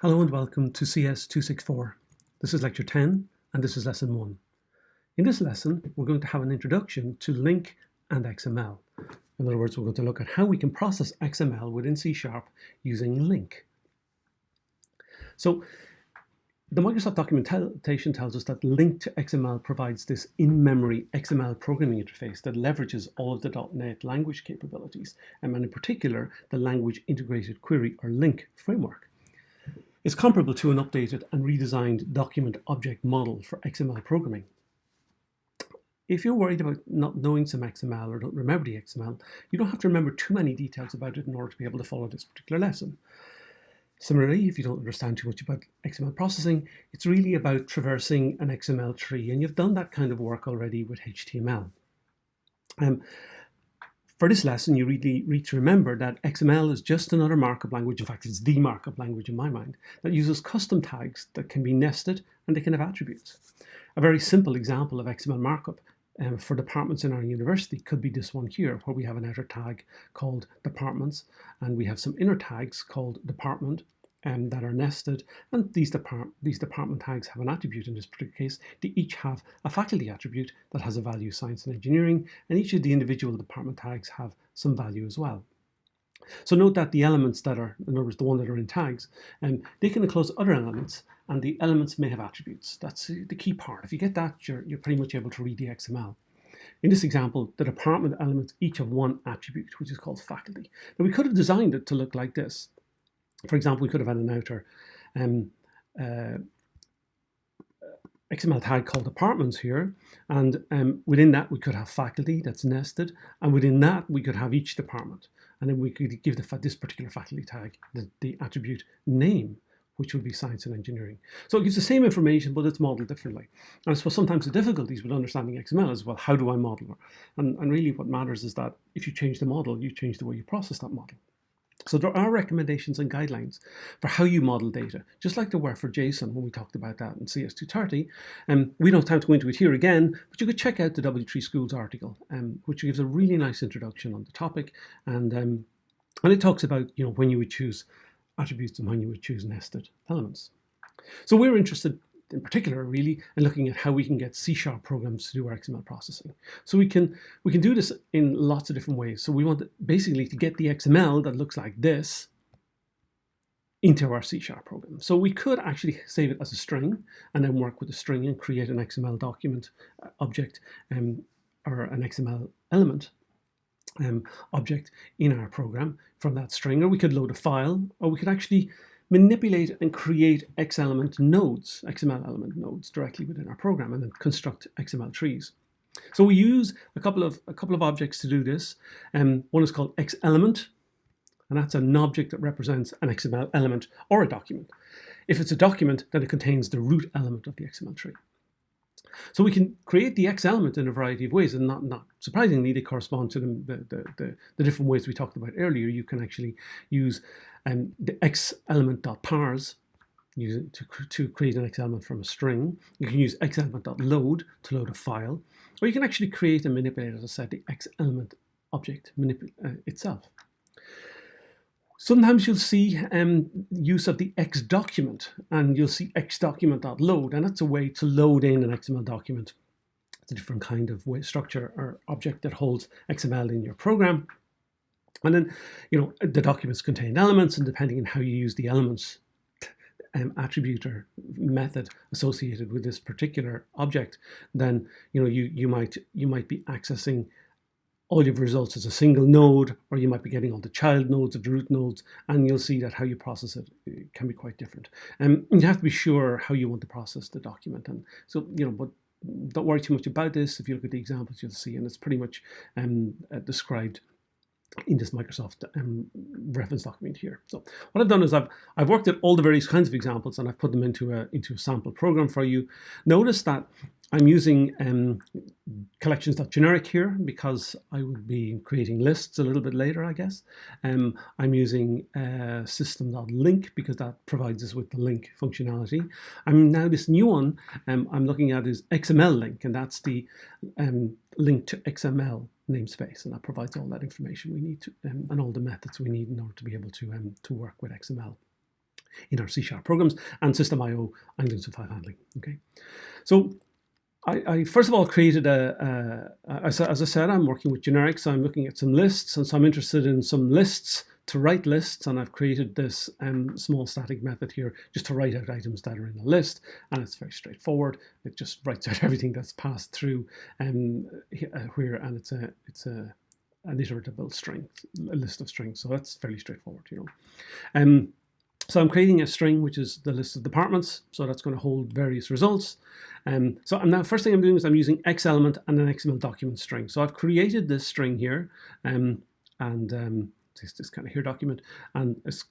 Hello and welcome to CS264. This is lecture 10 and this is lesson 1. In this lesson, we're going to have an introduction to LINQ and XML. In other words, we're going to look at how we can process XML within C# using LINQ. So the Microsoft documentation tells us that LINQ to XML provides this in-memory XML programming interface that leverages all of the .NET language capabilities, and in particular, the Language Integrated Query or LINQ framework. It's comparable to an updated and redesigned document object model for XML programming. If you're worried about not knowing some XML or don't remember the XML, you don't have to remember too many details about it in order to be able to follow this particular lesson. Similarly, if you don't understand too much about XML processing, it's really about traversing an XML tree, and you've done that kind of work already with HTML. For this lesson, you really need to remember that XML is just another markup language. In fact, it's the markup language in my mind that uses custom tags that can be nested and they can have attributes. A very simple example of XML markup for departments in our university could be this one here, where we have an outer tag called departments, and we have some inner tags called department that are nested, and these department tags have an attribute. In this particular case, they each have a faculty attribute that has a value, science and engineering, and each of the individual department tags have some value as well. So note that the elements that are, in other words, the one that are in tags, they can enclose other elements, and the elements may have attributes. That's the key part. If you get that, you're pretty much able to read the XML. In this example, the department elements each have one attribute, which is called faculty. Now, we could have designed it to look like this. For example, we could have had an outer XML tag called departments here, and within that we could have faculty that's nested, and within that we could have each department, and then we could give this particular faculty tag the attribute name, which would be science and engineering. So it gives the same information, but it's modeled differently. And I suppose sometimes the difficulties with understanding XML is, well, how do I model it? And really what matters is that if you change the model, you change the way you process that model. So there are recommendations and guidelines for how you model data, just like there were for JSON when we talked about that in CS230. We don't have time to go into it here again, but you could check out the W3 Schools article, which gives a really nice introduction on the topic, and it talks about when you would choose attributes and when you would choose nested elements. So we're interested in particular really in looking at how we can get C# programs to do our XML processing. So we can do this in lots of different ways. So we want basically to get the XML that looks like this into our C# program. So we could actually save it as a string and then work with the string and create an XML document object or an XML element object in our program from that string, or we could load a file, or we could actually manipulate and create XML element nodes directly within our program, and then construct XML trees. So we use a couple of objects to do this. One is called XElement, and that's an object that represents an XML element or a document. If it's a document, then it contains the root element of the XML tree. So we can create the X element in a variety of ways, and not surprisingly, they correspond to the different ways we talked about earlier. You can actually use the X element.parse to create an X element from a string. You can use X element.load to load a file, or you can actually create and manipulate, as I said, the X element object itself. Sometimes you'll see use of the X document, and you'll see X document.load, and that's a way to load in an XML document. It's a different kind of structure or object that holds XML in your program. And then, the documents contain elements, and depending on how you use the elements attribute or method associated with this particular object, then you might be accessing all your results as a single node, or you might be getting all the child nodes of the root nodes, and you'll see that how you process it can be quite different. You have to be sure how you want to process the document, and so but don't worry too much about this. If you look at the examples, you'll see, and it's pretty much described in this Microsoft reference document here. So what I've done is I've worked at all the various kinds of examples, and I've put them into a sample program for you. Notice that I'm using collections.generic here because I will be creating lists a little bit later, I guess. I'm using system.LINQ because that provides us with the LINQ functionality. Now this new one I'm looking at is XML LINQ, and that's the link to XML namespace, and that provides all that information we need to, and all the methods we need in order to be able to work with XML. in our C# programs, and system IO, I'm doing some file handling. Okay, so I first of all created as I said, I'm working with generics, so I'm looking at some lists, and so I'm interested in some lists, to write lists, and I've created this small static method here just to write out items that are in a list, and it's very straightforward. It just writes out everything that's passed through here, and it's an iterable string, a list of strings, so that's fairly straightforward, you know. So I'm creating a string, which is the list of departments. So that's going to hold various results. So now, first thing I'm doing is I'm using X_element and an XML document string. So I've created this string here, this kind of here document, and it's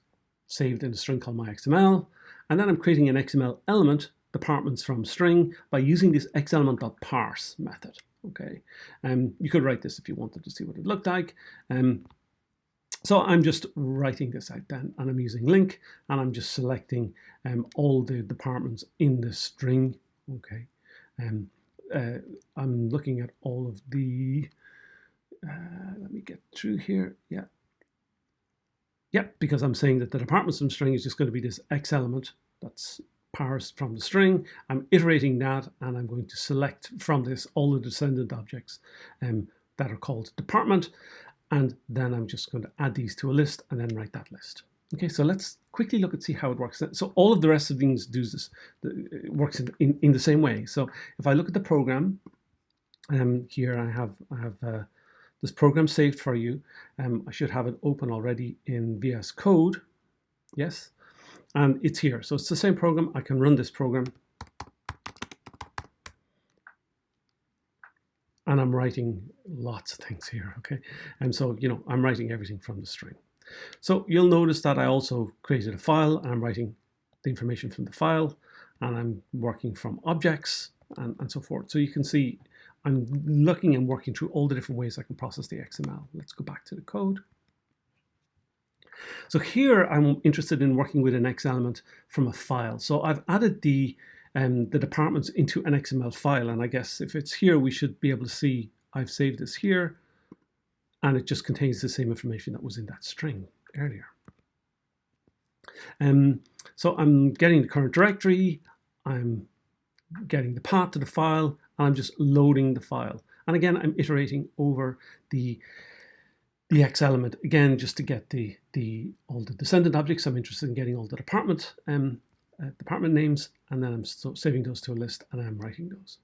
saved in a string called my_XML. And then I'm creating an XML element, departments from string, by using this X_element.parse method. Okay, you could write this if you wanted to see what it looked like. So I'm just writing this out then, and I'm using LINQ, and I'm just selecting all the departments in this string. Okay, I'm looking at all of the, let me get through here, yeah, because I'm saying that the departments from string is just going to be this X element that's parsed from the string. I'm iterating that, and I'm going to select from this all the descendant objects that are called department. And then I'm just going to add these to a list and then write that list. Okay, so let's quickly look and see how it works. So all of the rest of things do this, it works in the same way. So if I look at the program, here I have this program saved for you. I should have it open already in VS Code. Yes, and it's here. So it's the same program. I can run this program. And I'm writing lots of things here, okay? And so, you know, I'm writing everything from the string. So you'll notice that I also created a file, and I'm writing the information from the file, and I'm working from objects and so forth. So you can see I'm looking and working through all the different ways I can process the XML. Let's go back to the code. So here I'm interested in working with an X element from a file. So I've added the departments into an XML file, and I guess if it's here, we should be able to see I've saved this here, and it just contains the same information that was in that string earlier. So I'm getting the current directory, I'm getting the path to the file, and I'm just loading the file. And again, I'm iterating over the X element again just to get all the descendant objects. I'm interested in getting all the department names, and then I'm saving those to a list, and I'm writing those.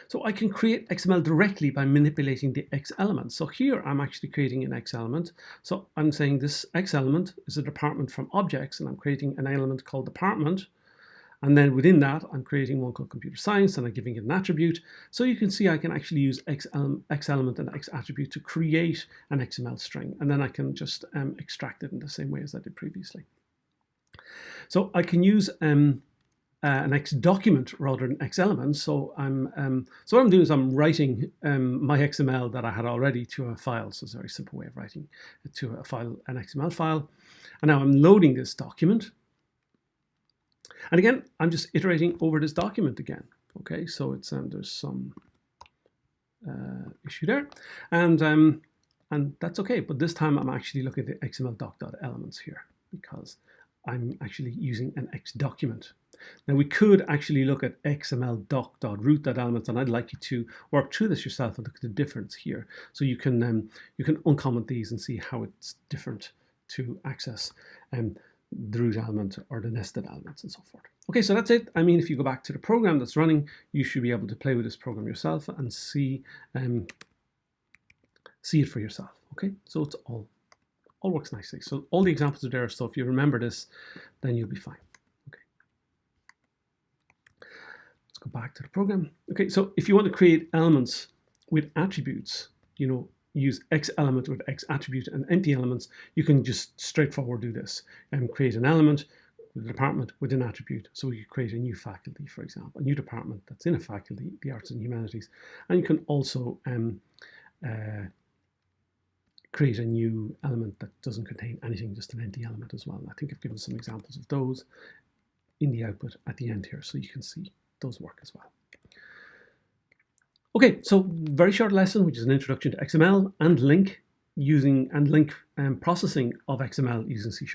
So I can create XML directly by manipulating the X element. So here I'm actually creating an X element. So I'm saying this X element is a department from objects, and I'm creating an element called department. And then within that, I'm creating one called computer science, and I'm giving it an attribute. So you can see I can actually use X element and X attribute to create an XML string, and then I can just extract it in the same way as I did previously. So I can use an X document rather than X element. So so what I'm doing is I'm writing my XML that I had already to a file. So it's a very simple way of writing it to a file, an XML file. And now I'm loading this document. And again, I'm just iterating over this document again. Okay, so it's there's some issue there, and that's okay. But this time I'm actually looking at the XML doc.elements here, because I'm actually using an X document. Now we could actually look at XML doc.root.elements, and I'd like you to work through this yourself and look at the difference here. So you can uncomment these and see how it's different to access the root element or the nested elements and so forth. Okay, so that's it. I mean, if you go back to the program that's running, you should be able to play with this program yourself and see it for yourself. Okay, so it's all works nicely. So all the examples are there. So if you remember this, then you'll be fine. Okay, let's go back to the program. Okay, so if you want to create elements with attributes, you know, use X element with X attribute and empty elements, you can just straightforward do this and create an element with a department with an attribute. So we could create a new faculty, for example, a new department that's in a faculty, the arts and humanities. And you can also create a new element that doesn't contain anything, just an empty element as well. And I think I've given some examples of those in the output at the end here, so you can see those work as well. Okay, so very short lesson, which is an introduction to XML and LINQ processing of XML using C#.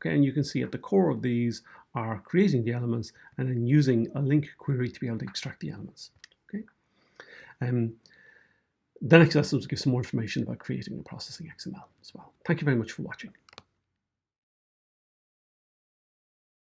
Okay, and you can see at the core of these are creating the elements and then using a LINQ query to be able to extract the elements. Okay. The next lesson will give some more information about creating and processing XML as well. Thank you very much for watching.